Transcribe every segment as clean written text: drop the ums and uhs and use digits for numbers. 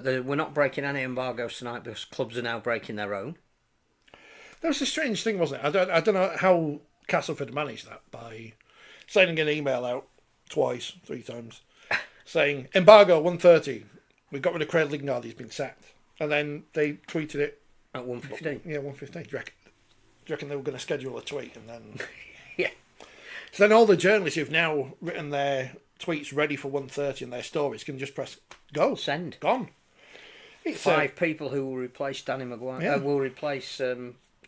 we're not breaking any embargoes tonight because clubs are now breaking their own. That was a strange thing, wasn't it? I don't know how Castleford managed that by sending an email out twice, 3 times, saying, embargo 1:30. We got rid of Craig Lingard, he's been sacked. And then they tweeted it. At 1:15. Yeah, 1:15. Do you reckon they were going to schedule a tweet and then... Yeah. So then all the journalists who've now written their tweets ready for 1:30 and their stories can just press go. Send. Gone. It's 5 people who will replace Danny Maguire. Yeah. Will replace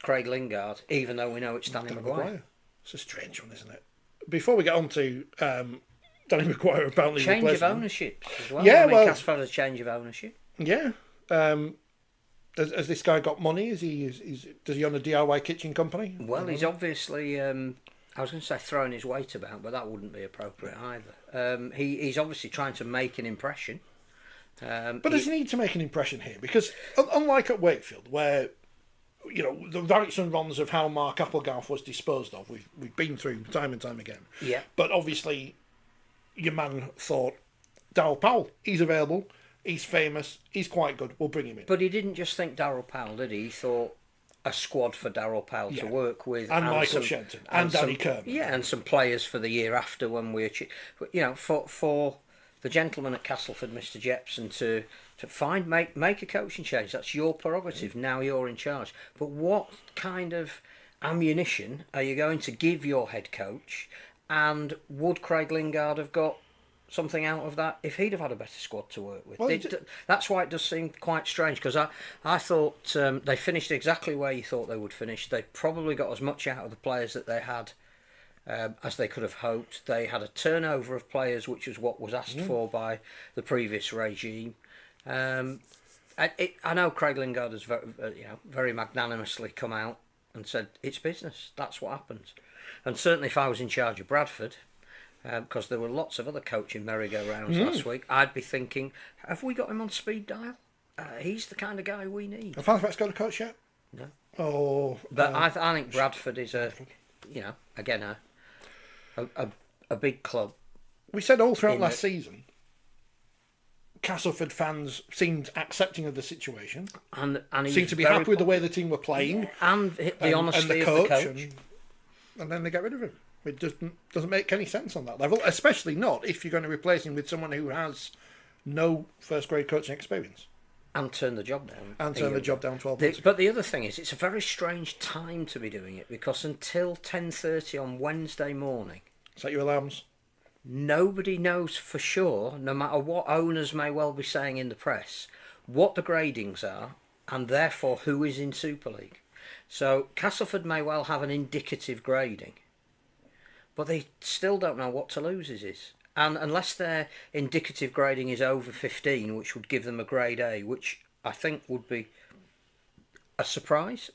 Craig Lingard, even though we know it's Danny Maguire. It's a strange one, isn't it? Before we get on to Danny Maguire apparently change of replacing him. ownership as well. Yeah, well, Castleford has a change of ownership. Yeah. Has this guy got money? Does he own a DIY kitchen company? Well, he's obviously. I was going to say throwing his weight about, but that wouldn't be appropriate either. He's obviously trying to make an impression. But does he need to make an impression here? Because unlike at Wakefield, where the rights and wrongs of how Mark Applegarth was disposed of, we've been through time and time again. Yeah. But obviously, your man thought, Darryl Powell, he's available, he's famous, he's quite good, we'll bring him in. But he didn't just think Darryl Powell, did he? He thought a squad for Darryl Powell to work with. And Michael Shenton, and Danny Kerman. Yeah, and some players for the year after when we achieve. For the gentleman at Castleford, Mr. Jepson, to make a coaching change. That's your prerogative. Now you're in charge. But what kind of ammunition are you going to give your head coach? And would Craig Lingard have got something out of that if he'd have had a better squad to work with? Well, that's why it does seem quite strange, because I thought they finished exactly where you thought they would finish. They probably got as much out of the players that they had as they could have hoped. They had a turnover of players, which was what was asked for by the previous regime. I know Craig Lingard has very magnanimously come out and said it's business. That's what happens. And certainly, if I was in charge of Bradford, because there were lots of other coaching merry-go-rounds last week, I'd be thinking, have we got him on speed dial? He's the kind of guy we need. Have Halifax got a coach yet? No. Oh, but I think Bradford is a big club. We said all throughout last season, Castleford fans seemed accepting of the situation, and seemed to be happy with the way the team were playing, and the honesty and of the coach. And then they get rid of him. It doesn't make any sense on that level, especially not if you're going to replace him with someone who has no first grade coaching experience. And turn the job down. 12 months. But the other thing is, it's a very strange time to be doing it, because until 10:30 on Wednesday morning... Set your alarms. Nobody knows for sure, no matter what owners may well be saying in the press, what the gradings are, and therefore who is in Super League. So Castleford may well have an indicative grading, but they still don't know what Toulouse's is. And unless their indicative grading is over 15, which would give them a grade A, which I think would be a surprise,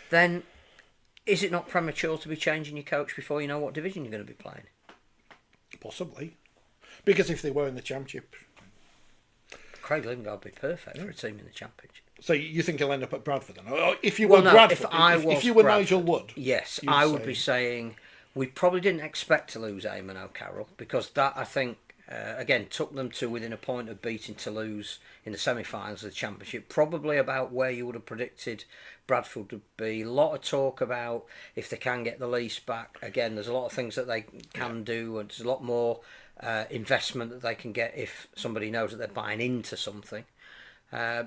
then is it not premature to be changing your coach before you know what division you're going to be playing? Possibly. Because if they were in the Championship... Craig Lingard would be perfect for a team in the Championship. So you think he'll end up at Bradford then? If you were Bradford, if you were Bradford, Nigel Wood... Yes, I would be saying we probably didn't expect to lose Eamon O'Carroll, because that, I think, again, took them to within a point of beating Toulouse in the semi-finals of the Championship. Probably about where you would have predicted Bradford would be. A lot of talk about if they can get the lease back. Again, there's a lot of things that they can do, and there's a lot more investment that they can get if somebody knows that they're buying into something.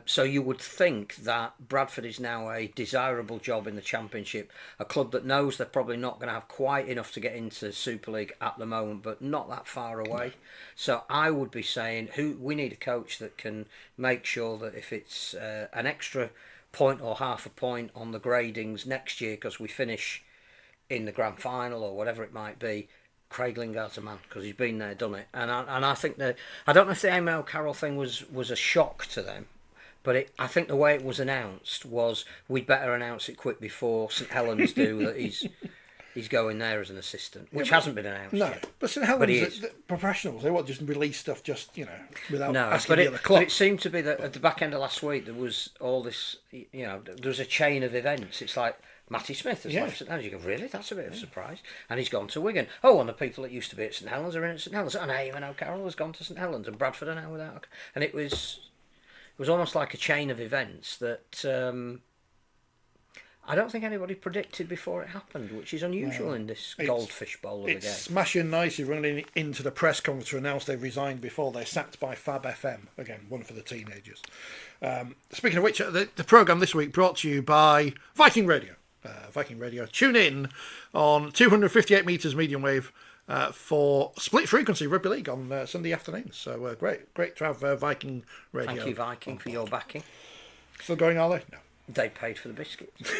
So you would think that Bradford is now a desirable job in the Championship, a club that knows they're probably not going to have quite enough to get into Super League at the moment, but not that far away. So I would be saying we need a coach that can make sure that if it's an extra point or half a point on the gradings next year because we finish in the grand final or whatever it might be, Craig Lingard's a man, because he's been there, done it. And I think that, I don't know if the Eamon O'Carroll thing was a shock to them, but I think the way it was announced was we'd better announce it quick before St Helens do that he's going there as an assistant, which hasn't been announced yet. But St Helens, the professionals, they won't just release stuff without asking the other club. But it seemed to be that at the back end of last week there was all this, there was a chain of events. It's like Matty Smith has Yeah. left St Helens. You go, really? That's a bit of a surprise. And he's gone to Wigan. Oh, and the people that used to be at St Helens are in at St Helens. And Eamon O'Carroll has gone to St Helens, and Bradford are now without. And it was almost like a chain of events that I don't think anybody predicted before it happened, which is unusual in this goldfish bowl of a game. It's smashing nicely running into the press conference to announce they've resigned before they're sacked by Fab FM. Again, one for the teenagers. Speaking of which, the programme this week brought to you by Viking Radio. Viking Radio. Tune in on 258 metres medium wave for split frequency rugby league on Sunday afternoons. So great to have Viking Radio. Thank you, Viking, for your backing. Still going, are they? No. They paid for the biscuits.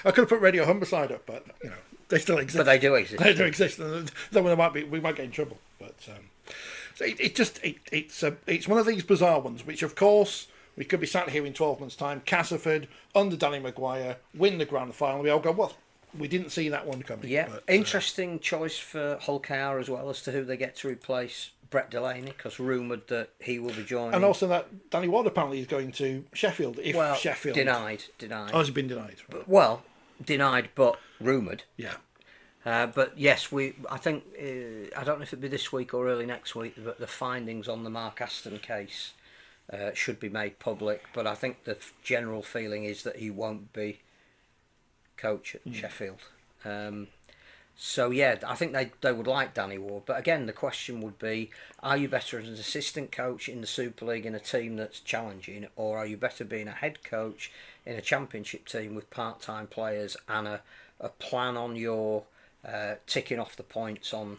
I could have put Radio Humberside up, but they still exist. But they do exist. They do exist, and then we might get in trouble. But so it's one of these bizarre ones, which of course we could be sat here in 12 months' time. Castleford under Danny Maguire win the grand final. We all go, well, we didn't see that one coming. Yeah, but, interesting choice for Hull KR as well as to who they get to replace Brett Delaney, because rumoured that he will be joining. and also that Danny Ward apparently is going to Sheffield. If Sheffield denied. Oh, has it been denied? Right. Well, denied, but rumoured. Yeah. But yes, I think I don't know if it'll be this week or early next week, but the findings on the Mark Aston case should be made public. But I think the general feeling is that he won't be coach at Sheffield. So yeah, I think they would like Danny Ward. But again, the question would be, are you better as an assistant coach in the Super League in a team that's challenging, or are you better being a head coach in a championship team with part-time players and a plan on your ticking off the points on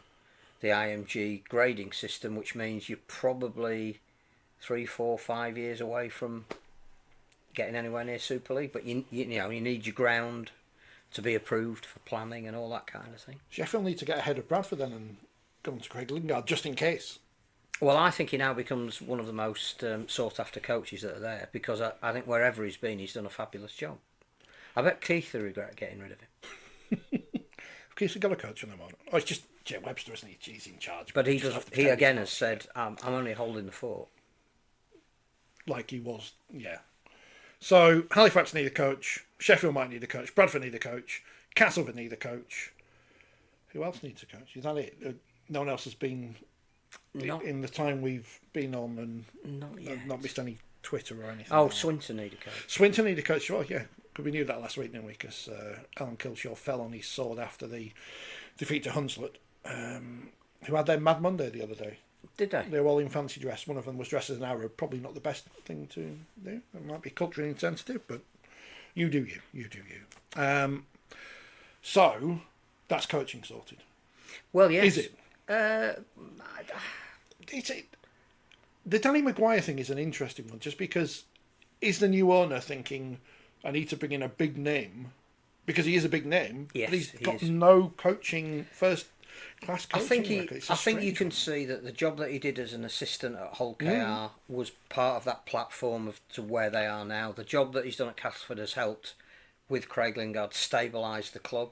the IMG grading system, which means you're probably 3, 4, 5 years away from getting anywhere near Super League. But you need your ground to be approved for planning and all that kind of thing. Sheffield need to get ahead of Bradford then and go on to Craig Lingard just in case. Well, I think he now becomes one of the most sought after coaches that are there, because I think wherever he's been, he's done a fabulous job. I bet Keith will regret getting rid of him. Keith's got a coach on the moment. Oh, it's just Jay Webster, isn't he? He's in charge. But he again has said, I'm only holding the fort. Like he was, yeah. So Halifax need a coach. Sheffield might need a coach. Bradford need a coach. Castleford need a coach. Who else needs a coach? Is that it? No one else has been in the time we've been on and not missed any Twitter or anything. Oh, Swinton need a coach. Swinton need a coach. Well, yeah, we knew that last week, didn't we? Because Alan Kilshaw fell on his sword after the defeat to Hunslet, who had their Mad Monday the other day. Did they? They were all in fancy dress. One of them was dressed as an Arab. Probably not the best thing to do. It might be culturally insensitive, but you do you. You do you. So that's coaching sorted. Well, yes. Is it? The Danny Maguire thing is an interesting one, just because is the new owner thinking, I need to bring in a big name, because he is a big name, yes, but he's got no coaching first class coaching record. I think you can see that the job that he did as an assistant at Hull KR was part of that platform to where they are now. The job that he's done at Castleford has helped, with Craig Lingard, stabilise the club.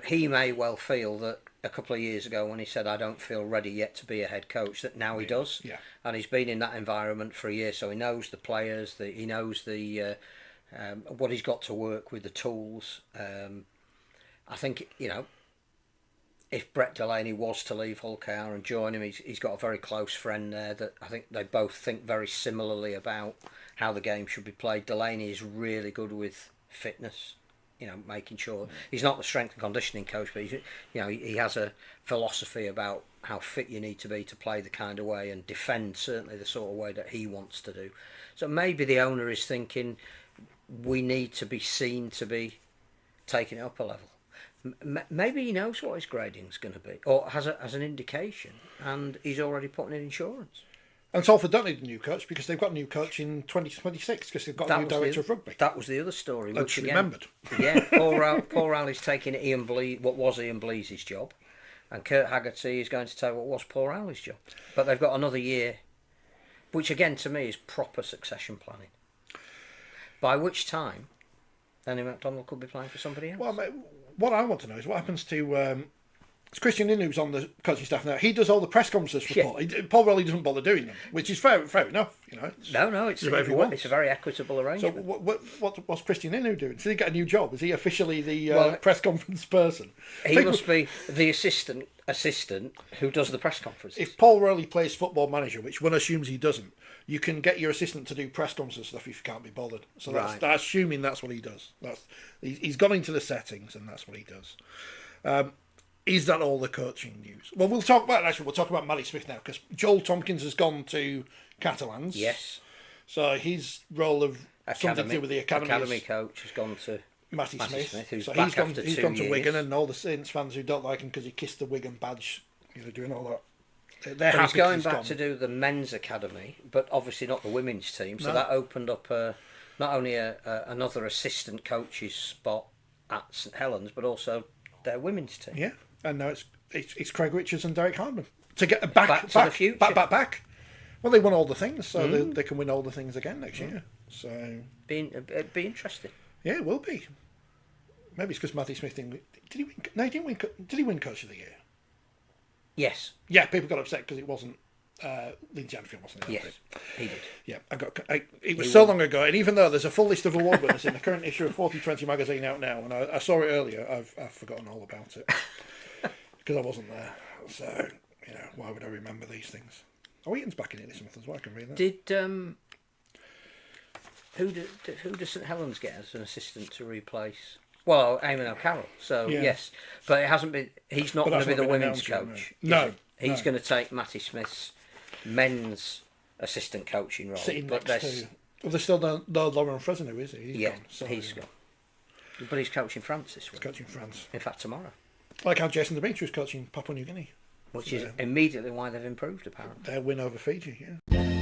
He may well feel that a couple of years ago, when he said, I don't feel ready yet to be a head coach, that now he does. Yeah. And he's been in that environment for a year, so he knows the players, he knows the what he's got to work with, the tools. I think, if Brett Delaney was to leave Hull KR and join him, he's got a very close friend there that I think they both think very similarly about how the game should be played. Delaney is really good with fitness, making sure he's not the strength and conditioning coach, but he has a philosophy about how fit you need to be to play the kind of way and defend certainly the sort of way that he wants to do. So maybe the owner is thinking we need to be seen to be taking it up a level. Maybe he knows what his grading's going to be, or has an indication, and he's already putting in insurance. And Salford don't need a new coach because they've got a new coach in 2026 because they've got a new director of rugby. That was the other story. I just remembered. Yeah, Paul Rowley's taking what was Ian Blease's job, and Kurt Haggerty is going to take what was Paul Rowley's job. But they've got another year, which again to me is proper succession planning. By which time, Danny McDonald could be playing for somebody else. Well, what I want to know is what happens to It's Christian Inn who's on the coaching staff now. He does all the press conferences for Paul. Paul really doesn't bother doing them, which is fair enough. You know. It's a very equitable arrangement. So what's Christian Inu doing? Did he get a new job? Is he officially the press conference person? He must be the assistant who does the press conferences. If Paul Rowley plays Football Manager, which one assumes he doesn't, you can get your assistant to do press conference stuff if you can't be bothered. So that's assuming that's what he does. He's gone into the settings and that's what he does. Is that all the coaching news? Well, we'll talk about Matty Smith now, because Joel Tompkins has gone to Catalans. Yes. So his role of something to do with the academy coach has gone to Matty Smith, who's so back he's gone to Wigan, and all the Saints fans who don't like him because he kissed the Wigan badge, doing all that. They're happy he's going back to do the men's academy, but obviously not the women's team. So that opened up not only another assistant coach's spot at St Helens, but also their women's team. Yeah, and now it's Craig Richards and Derek Hardman to get back to the future. Back. Well, they won all the things, so they can win all the things again next year. So it'd be interesting. Yeah, it will be. Maybe it's because Matthew Smith did he win? No, he didn't win. Did he win Coach of the Year? Yes. Yeah, people got upset because it wasn't Lindsay Anfield, wasn't it? Yes, he did. Yeah, it was so long ago, and even though there's a full list of award winners in the current issue of 4020 magazine out now, and I saw it earlier, I've forgotten all about it because I wasn't there. So why would I remember these things? Oh, Eaton's back in it this month as well. I can read that. Who does St Helens get as an assistant to replace? Well, Eamon O'Carroll. So yes, but it hasn't been. He's not going to be the women's coach. No, he's going to take Matty Smith's men's assistant coaching role. Sitting next to. Well, there's still no Lauren Fresno, is he? He's gone. But he's coaching France this week. He's coaching France. In fact, tomorrow. Like how Jason Demetrius coaching Papua New Guinea. Which is immediately why they've improved, apparently. Their win over Fiji, yeah.